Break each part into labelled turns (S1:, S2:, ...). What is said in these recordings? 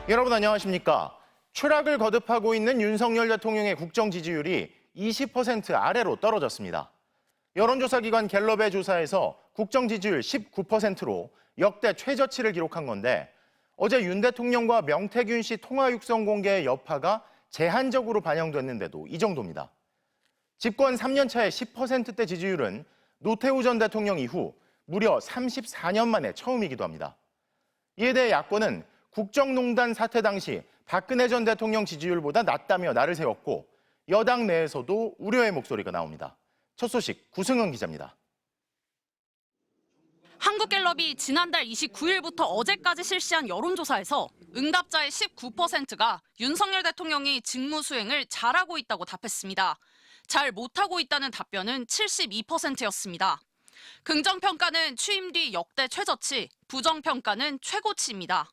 S1: 여러분 안녕하십니까? 추락을 거듭하고 있는 윤석열 대통령의 국정 지지율이 20% 아래로 떨어졌습니다. 여론조사기관 갤럽의 조사에서 국정 지지율 19%로 역대 최저치를 기록한 건데 어제 윤 대통령과 명태균 씨 통화 육성 공개의 여파가 제한적으로 반영됐는데도 이 정도입니다. 집권 3년 차의 10%대 지지율은 노태우 전 대통령 이후 무려 34년 만에 처음이기도 합니다. 이에 대해 야권은 국정농단 사태 당시 박근혜 전 대통령 지지율보다 낮다며 날을 세웠고 여당 내에서도 우려의 목소리가 나옵니다. 첫 소식 구승은 기자입니다.
S2: 한국갤럽이 지난달 29일부터 어제까지 실시한 여론조사에서 응답자의 19%가 윤석열 대통령이 직무 수행을 잘하고 있다고 답했습니다. 잘 못하고 있다는 답변은 72%였습니다. 긍정평가는 취임 뒤 역대 최저치, 부정평가는 최고치입니다.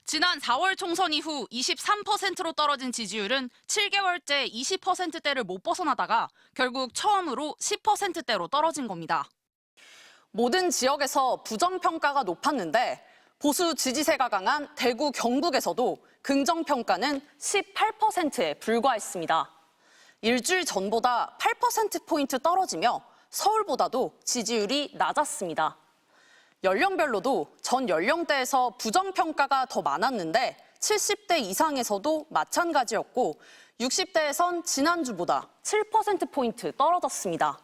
S2: 지난 4월 총선 이후 23%로 떨어진 지지율은 7개월째 20%대를 못 벗어나다가 결국 처음으로 10%대로 떨어진 겁니다. 모든 지역에서 부정평가가 높았는데 보수 지지세가 강한 대구, 경북에서도 긍정평가는 18%에 불과했습니다. 일주일 전보다 8%포인트 떨어지며 서울보다도 지지율이 낮았습니다. 연령별로도 전 연령대에서 부정평가가 더 많았는데 70대 이상에서도 마찬가지였고 60대에선 지난주보다 7%포인트 떨어졌습니다.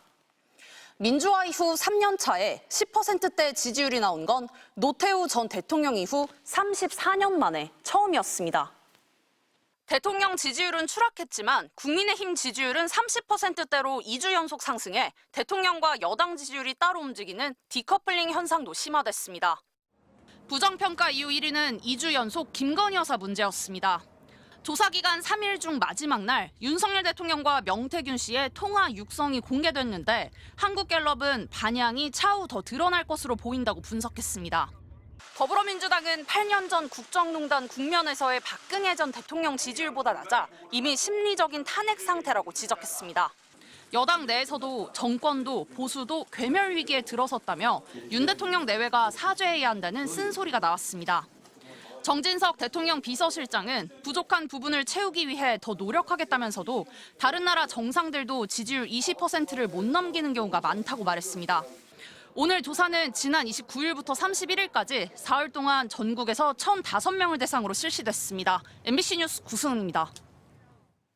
S2: 민주화 이후 3년 차에 10%대 지지율이 나온 건 노태우 전 대통령 이후 34년 만에 처음이었습니다. 대통령 지지율은 추락했지만 국민의힘 지지율은 30%대로 2주 연속 상승해 대통령과 여당 지지율이 따로 움직이는 디커플링 현상도 심화됐습니다. 부정평가 이후 1위는 2주 연속 김건희 여사 문제였습니다. 조사기간 3일 중 마지막 날 윤석열 대통령과 명태균 씨의 통화 육성이 공개됐는데 한국갤럽은 반향이 차후 더 드러날 것으로 보인다고 분석했습니다. 더불어민주당은 8년 전 국정농단 국면에서의 박근혜 전 대통령 지지율보다 낮아 이미 심리적인 탄핵 상태라고 지적했습니다. 여당 내에서도 정권도 보수도 괴멸 위기에 들어섰다며 윤 대통령 내외가 사죄해야 한다는 쓴소리가 나왔습니다. 정진석 대통령 비서실장은 부족한 부분을 채우기 위해 더 노력하겠다면서도 다른 나라 정상들도 지지율 20%를 못 넘기는 경우가 많다고 말했습니다. 오늘 조사는 지난 29일부터 31일까지 사흘 동안 전국에서 1,005명을 대상으로 실시됐습니다. MBC 뉴스 구승은입니다.